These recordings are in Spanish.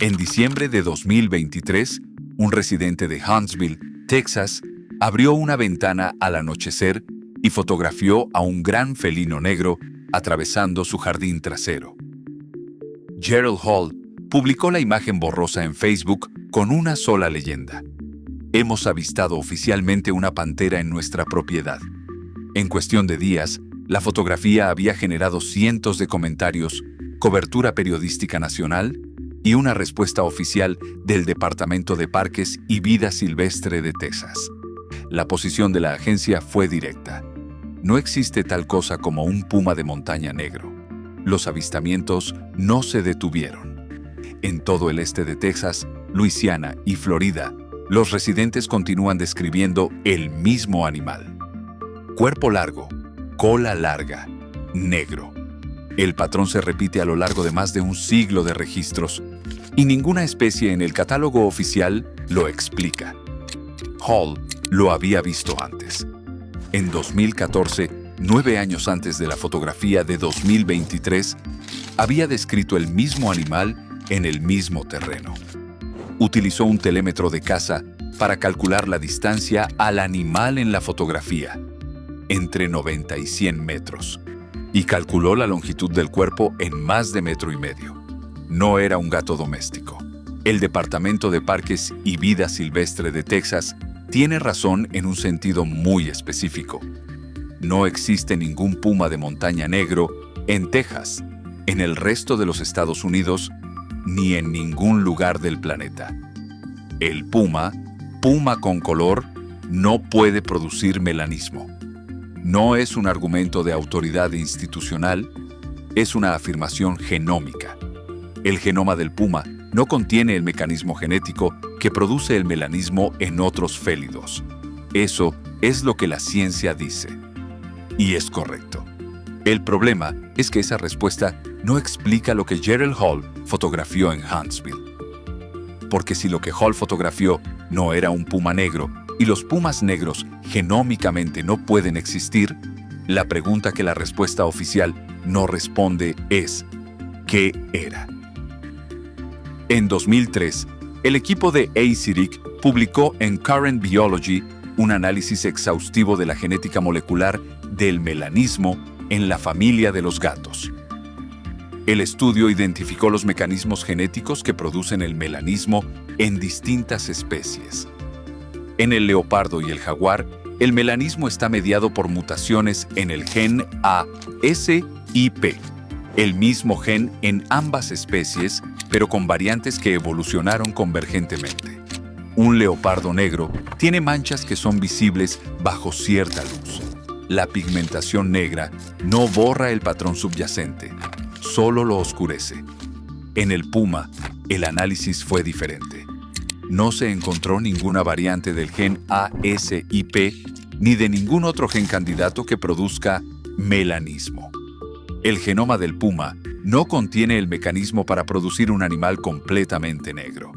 En diciembre de 2023, un residente de Huntsville, Texas, abrió una ventana al anochecer y fotografió a un gran felino negro atravesando su jardín trasero. Gerald Hall publicó la imagen borrosa en Facebook con una sola leyenda: "Hemos avistado oficialmente una pantera en nuestra propiedad". En cuestión de días, la fotografía había generado cientos de comentarios, cobertura periodística nacional y una respuesta oficial del Departamento de Parques y Vida Silvestre de Texas. La posición de la agencia fue directa: no existe tal cosa como un puma de montaña negro. Los avistamientos no se detuvieron. En todo el este de Texas, Luisiana y Florida, los residentes continúan describiendo el mismo animal. Cuerpo largo, cola larga, negro. El patrón se repite a lo largo de más de un siglo de registros, y ninguna especie en el catálogo oficial lo explica. Hall lo había visto antes. En 2014, 9 años antes de la fotografía de 2023, había descrito el mismo animal en el mismo terreno. Utilizó un telémetro de caza para calcular la distancia al animal en la fotografía, entre 90 y 100 metros, y calculó la longitud del cuerpo en más de 1,5 metros. No era un gato doméstico. El Departamento de Parques y Vida Silvestre de Texas tiene razón en un sentido muy específico. No existe ningún puma de montaña negro en Texas, en el resto de los Estados Unidos, ni en ningún lugar del planeta. El puma con color, no puede producir melanismo. No es un argumento de autoridad institucional, es una afirmación genómica. El genoma del puma no contiene el mecanismo genético que produce el melanismo en otros félidos. Eso es lo que la ciencia dice. Y es correcto. El problema es que esa respuesta no explica lo que Gerald Hall fotografió en Huntsville. Porque si lo que Hall fotografió no era un puma negro, y los pumas negros genómicamente no pueden existir, la pregunta que la respuesta oficial no responde es: ¿qué era? En 2003, el equipo de ACIRIC publicó en Current Biology un análisis exhaustivo de la genética molecular del melanismo en la familia de los gatos. El estudio identificó los mecanismos genéticos que producen el melanismo en distintas especies. En el leopardo y el jaguar, el melanismo está mediado por mutaciones en el gen ASIP, el mismo gen en ambas especies, pero con variantes que evolucionaron convergentemente. Un leopardo negro tiene manchas que son visibles bajo cierta luz. La pigmentación negra no borra el patrón subyacente, solo lo oscurece. En el puma, el análisis fue diferente. No se encontró ninguna variante del gen ASIP ni de ningún otro gen candidato que produzca melanismo. El genoma del puma no contiene el mecanismo para producir un animal completamente negro.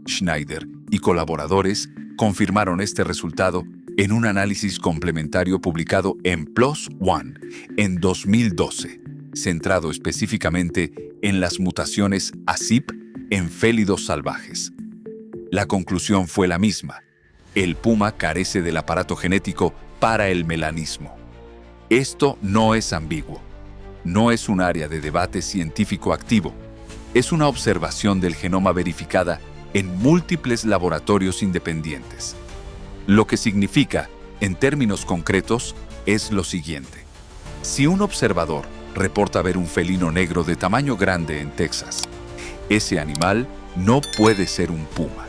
Schneider y colaboradores confirmaron este resultado en un análisis complementario publicado en PLOS ONE en 2012, centrado específicamente en las mutaciones ASIP en félidos salvajes. La conclusión fue la misma: el puma carece del aparato genético para el melanismo. Esto no es ambiguo. No es un área de debate científico activo. Es una observación del genoma verificada en múltiples laboratorios independientes. Lo que significa, en términos concretos, es lo siguiente. Si un observador reporta ver un felino negro de tamaño grande en Texas, ese animal no puede ser un puma.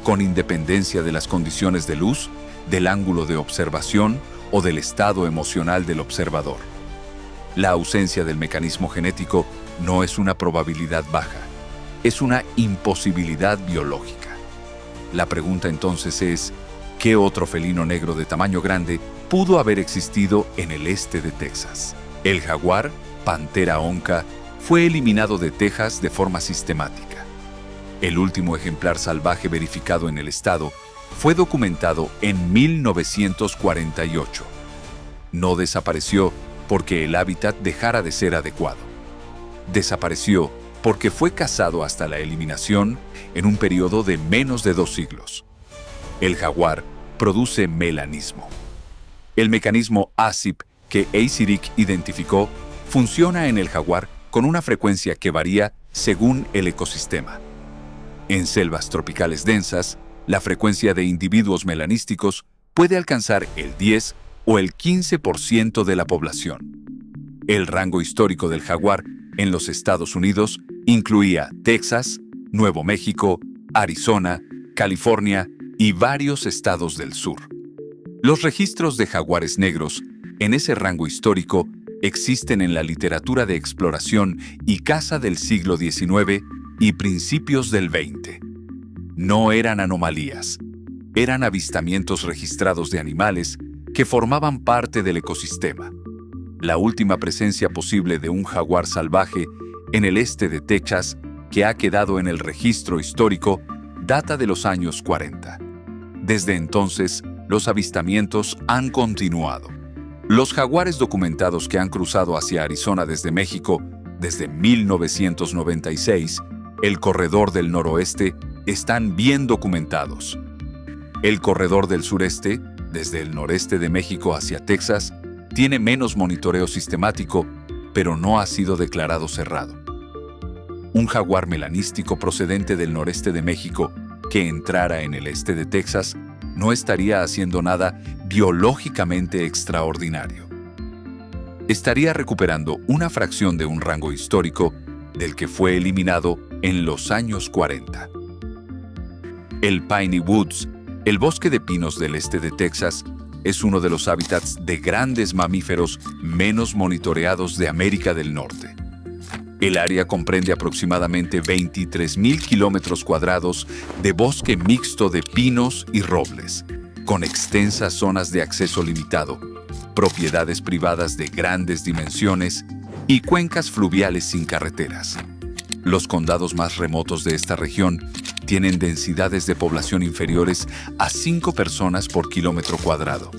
Con independencia de las condiciones de luz, del ángulo de observación o del estado emocional del observador. La ausencia del mecanismo genético no es una probabilidad baja, es una imposibilidad biológica. La pregunta entonces es: ¿qué otro felino negro de tamaño grande pudo haber existido en el este de Texas? El jaguar, Panthera onca, fue eliminado de Texas de forma sistemática. El último ejemplar salvaje verificado en el estado fue documentado en 1948. No desapareció porque el hábitat dejara de ser adecuado. Desapareció porque fue cazado hasta la eliminación en un periodo de menos de 2 siglos. El jaguar produce melanismo. El mecanismo ASIP que ACIRC identificó funciona en el jaguar con una frecuencia que varía según el ecosistema. En selvas tropicales densas, la frecuencia de individuos melanísticos puede alcanzar el 10 o el 15% de la población. El rango histórico del jaguar en los Estados Unidos incluía Texas, Nuevo México, Arizona, California y varios estados del sur. Los registros de jaguares negros en ese rango histórico existen en la literatura de exploración y caza del siglo XIX y principios del XX. No eran anomalías, eran avistamientos registrados de animales que formaban parte del ecosistema. La última presencia posible de un jaguar salvaje en el este de Texas, que ha quedado en el registro histórico, data de los años 40. Desde entonces, los avistamientos han continuado. Los jaguares documentados que han cruzado hacia Arizona desde México desde 1996, el corredor del noroeste, están bien documentados. El corredor del sureste, desde el noreste de México hacia Texas, tiene menos monitoreo sistemático, pero no ha sido declarado cerrado. Un jaguar melanístico procedente del noreste de México que entrara en el este de Texas no estaría haciendo nada biológicamente extraordinario. Estaría recuperando una fracción de un rango histórico del que fue eliminado en los años 40. El Piney Woods, el bosque de pinos del este de Texas, es uno de los hábitats de grandes mamíferos menos monitoreados de América del Norte. El área comprende aproximadamente 23,000 kilómetros cuadrados de bosque mixto de pinos y robles, con extensas zonas de acceso limitado, propiedades privadas de grandes dimensiones y cuencas fluviales sin carreteras. Los condados más remotos de esta región tienen densidades de población inferiores a 5 personas por kilómetro cuadrado.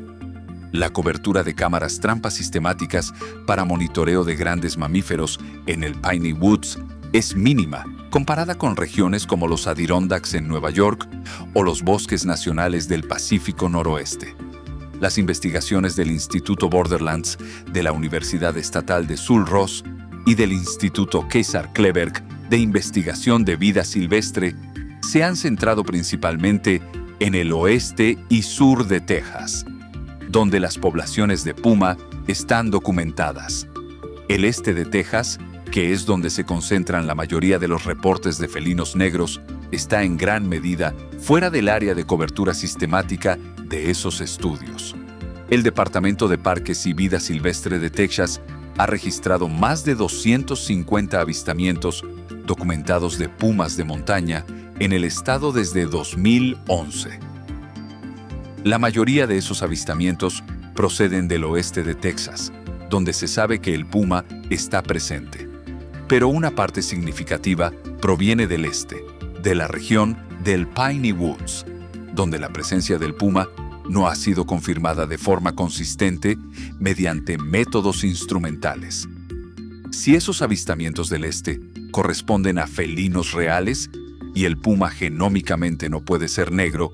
La cobertura de cámaras trampa sistemáticas para monitoreo de grandes mamíferos en el Piney Woods es mínima comparada con regiones como los Adirondacks en Nueva York o los bosques nacionales del Pacífico Noroeste. Las investigaciones del Instituto Borderlands de la Universidad Estatal de Sul Ross y del Instituto Kessler-Kleberg de Investigación de Vida Silvestre se han centrado principalmente en el oeste y sur de Texas, donde las poblaciones de puma están documentadas. El este de Texas, que es donde se concentran la mayoría de los reportes de felinos negros, está en gran medida fuera del área de cobertura sistemática de esos estudios. El Departamento de Parques y Vida Silvestre de Texas ha registrado más de 250 avistamientos documentados de pumas de montaña en el estado desde 2011. La mayoría de esos avistamientos proceden del oeste de Texas, donde se sabe que el puma está presente. Pero una parte significativa proviene del este, de la región del Piney Woods, donde la presencia del puma no ha sido confirmada de forma consistente mediante métodos instrumentales. Si esos avistamientos del este corresponden a felinos reales y el puma genómicamente no puede ser negro,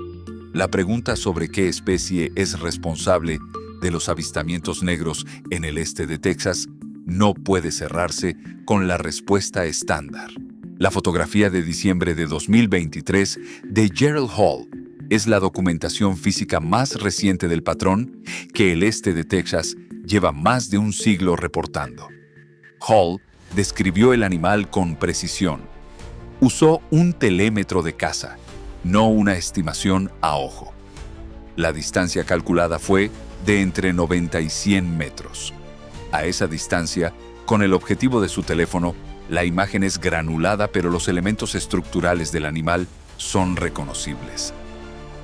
la pregunta sobre qué especie es responsable de los avistamientos negros en el este de Texas no puede cerrarse con la respuesta estándar. La fotografía de diciembre de 2023 de Gerald Hall es la documentación física más reciente del patrón que el este de Texas lleva más de un siglo reportando. Hall describió el animal con precisión. Usó un telémetro de caza, no una estimación a ojo. La distancia calculada fue de entre 90 y 100 metros. A esa distancia, con el objetivo de su teléfono, la imagen es granulada, pero los elementos estructurales del animal son reconocibles.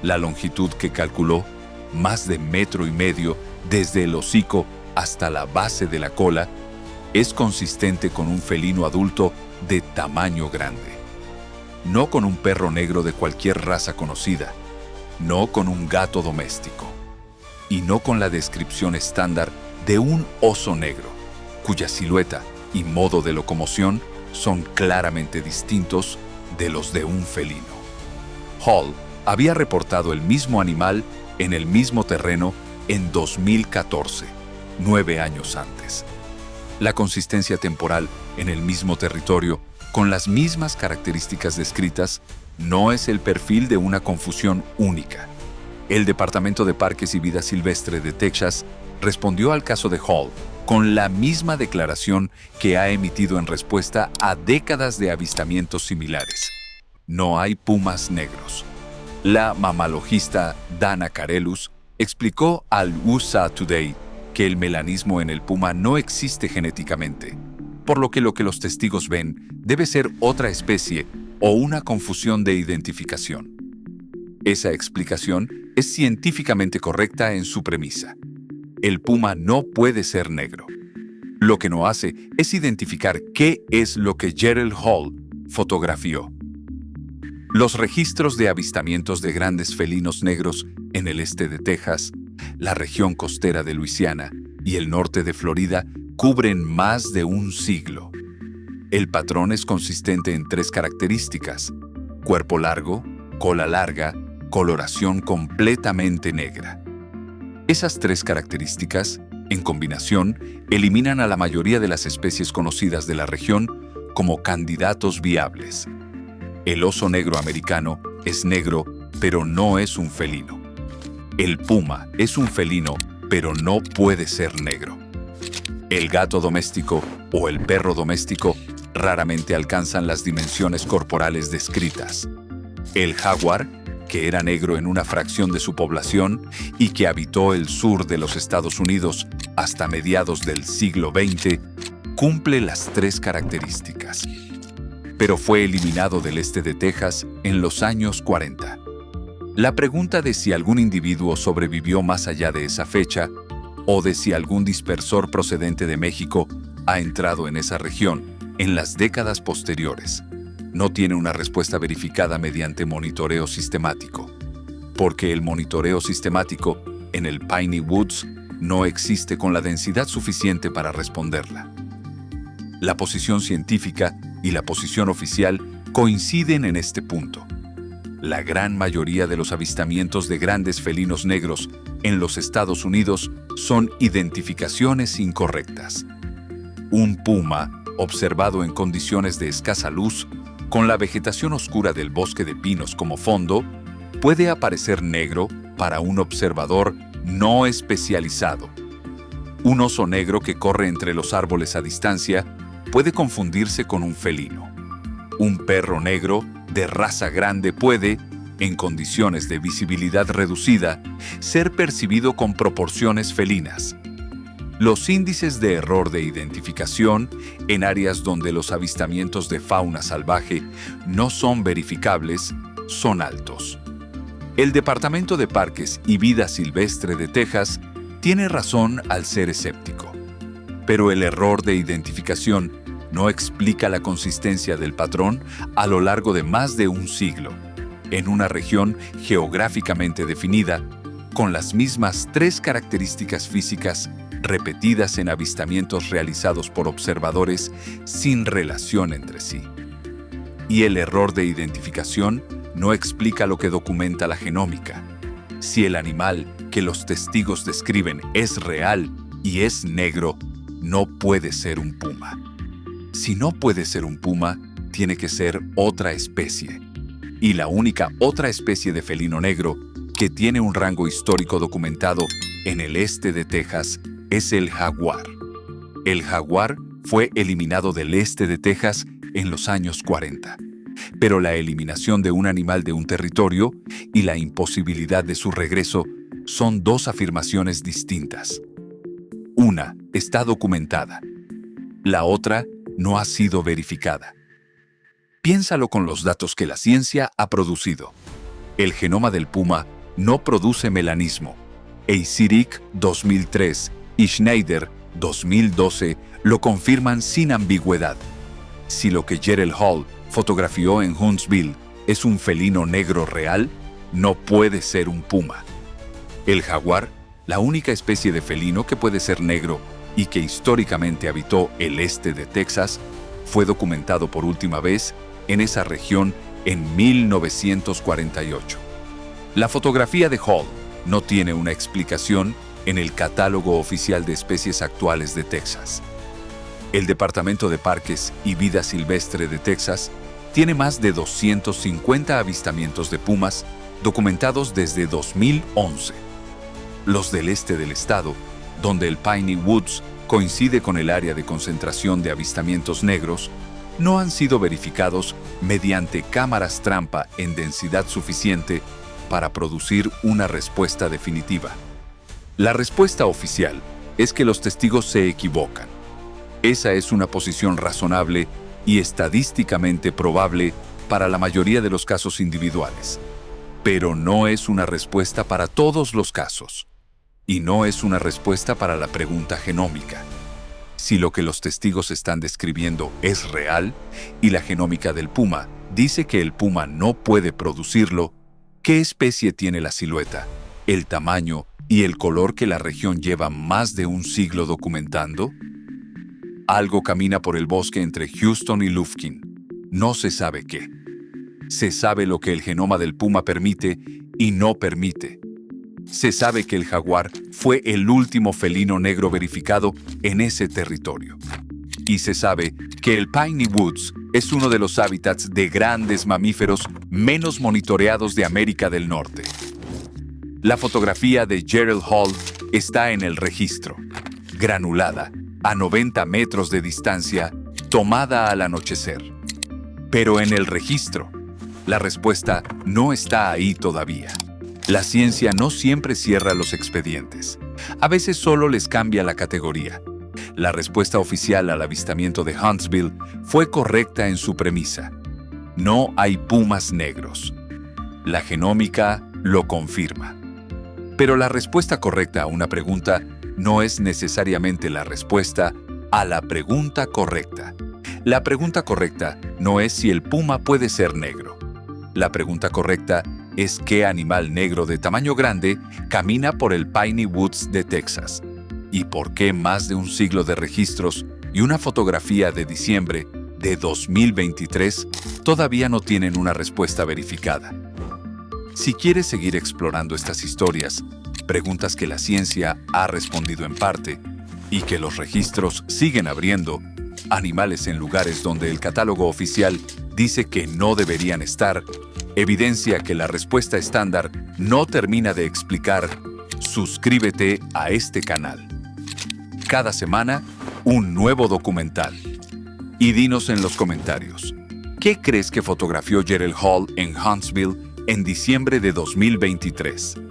La longitud que calculó, más de 1,5 metros desde el hocico hasta la base de la cola, es consistente con un felino adulto de tamaño grande. No con un perro negro de cualquier raza conocida, no con un gato doméstico, y no con la descripción estándar de un oso negro, cuya silueta y modo de locomoción son claramente distintos de los de un felino. Hall había reportado el mismo animal en el mismo terreno en 2014, 9 años antes. La consistencia temporal en el mismo territorio, con las mismas características descritas, no es el perfil de una confusión única. El Departamento de Parques y Vida Silvestre de Texas respondió al caso de Hall con la misma declaración que ha emitido en respuesta a décadas de avistamientos similares. No hay pumas negros. La mamalogista Dana Carelus explicó al USA Today que el melanismo en el puma no existe genéticamente, por lo que los testigos ven debe ser otra especie o una confusión de identificación. Esa explicación es científicamente correcta en su premisa. El puma no puede ser negro. Lo que no hace es identificar qué es lo que Gerald Hall fotografió. Los registros de avistamientos de grandes felinos negros en el este de Texas, la región costera de Luisiana y el norte de Florida cubren más de un siglo. El patrón es consistente en 3 características: cuerpo largo, cola larga, coloración completamente negra. Esas 3 características, en combinación, eliminan a la mayoría de las especies conocidas de la región como candidatos viables. El oso negro americano es negro, pero no es un felino. El puma es un felino, pero no puede ser negro. El gato doméstico o el perro doméstico raramente alcanzan las dimensiones corporales descritas. El jaguar, que era negro en una fracción de su población y que habitó el sur de los Estados Unidos hasta mediados del siglo XX, cumple las 3 características. Pero fue eliminado del este de Texas en los años 40. La pregunta de si algún individuo sobrevivió más allá de esa fecha o de si algún dispersor procedente de México ha entrado en esa región en las décadas posteriores no tiene una respuesta verificada mediante monitoreo sistemático, porque el monitoreo sistemático en el Piney Woods no existe con la densidad suficiente para responderla. La posición científica y la posición oficial coinciden en este punto. La gran mayoría de los avistamientos de grandes felinos negros en los Estados Unidos son identificaciones incorrectas. Un puma, observado en condiciones de escasa luz, con la vegetación oscura del bosque de pinos como fondo, puede aparecer negro para un observador no especializado. Un oso negro que corre entre los árboles a distancia puede confundirse con un felino. Un perro negro de raza grande puede, en condiciones de visibilidad reducida, ser percibido con proporciones felinas. Los índices de error de identificación en áreas donde los avistamientos de fauna salvaje no son verificables son altos. El Departamento de Parques y Vida Silvestre de Texas tiene razón al ser escéptico, pero el error de identificación no explica la consistencia del patrón a lo largo de más de un siglo, en una región geográficamente definida, con las mismas 3 características físicas repetidas en avistamientos realizados por observadores sin relación entre sí. Y el error de identificación no explica lo que documenta la genómica. Si el animal que los testigos describen es real y es negro, no puede ser un puma. Si no puede ser un puma, tiene que ser otra especie. Y la única otra especie de felino negro que tiene un rango histórico documentado en el este de Texas es el jaguar. El jaguar fue eliminado del este de Texas en los años 40, pero la eliminación de un animal de un territorio y la imposibilidad de su regreso son 2 afirmaciones distintas. Una está documentada, la otra no ha sido verificada. Piénsalo con los datos que la ciencia ha producido. El genoma del puma no produce melanismo. Eiserik 2003 y Schneider 2012 lo confirman sin ambigüedad. Si lo que Gerald Hall fotografió en Huntsville es un felino negro real, no puede ser un puma. El jaguar, la única especie de felino que puede ser negro y que históricamente habitó el este de Texas, fue documentado por última vez en esa región en 1948. La fotografía de Hall no tiene una explicación en el catálogo oficial de especies actuales de Texas. El Departamento de Parques y Vida Silvestre de Texas tiene más de 250 avistamientos de pumas documentados desde 2011. Los del este del estado, donde el Piney Woods coincide con el área de concentración de avistamientos negros, no han sido verificados mediante cámaras trampa en densidad suficiente para producir una respuesta definitiva. La respuesta oficial es que los testigos se equivocan. Esa es una posición razonable y estadísticamente probable para la mayoría de los casos individuales. Pero no es una respuesta para todos los casos. Y no es una respuesta para la pregunta genómica. Si lo que los testigos están describiendo es real y la genómica del puma dice que el puma no puede producirlo, ¿qué especie tiene la silueta, el tamaño y el color que la región lleva más de un siglo documentando? Algo camina por el bosque entre Houston y Lufkin. No se sabe qué. Se sabe lo que el genoma del puma permite y no permite. Se sabe que el jaguar fue el último felino negro verificado en ese territorio. Y se sabe que el Piney Woods es uno de los hábitats de grandes mamíferos menos monitoreados de América del Norte. La fotografía de Gerald Hall está en el registro, granulada, a 90 metros de distancia, tomada al anochecer. Pero en el registro, la respuesta no está ahí todavía. La ciencia no siempre cierra los expedientes. A veces solo les cambia la categoría. La respuesta oficial al avistamiento de Huntsville fue correcta en su premisa. No hay pumas negros. La genómica lo confirma. Pero la respuesta correcta a una pregunta no es necesariamente la respuesta a la pregunta correcta. La pregunta correcta no es si el puma puede ser negro. La pregunta correcta es qué animal negro de tamaño grande camina por el Piney Woods de Texas y por qué más de un siglo de registros y una fotografía de diciembre de 2023 todavía no tienen una respuesta verificada. Si quieres seguir explorando estas historias, preguntas que la ciencia ha respondido en parte y que los registros siguen abriendo, animales en lugares donde el catálogo oficial dice que no deberían estar, evidencia que la respuesta estándar no termina de explicar, suscríbete a este canal. Cada semana, un nuevo documental. Y dinos en los comentarios, ¿qué crees que fotografió Gerald Hall en Huntsville en diciembre de 2023?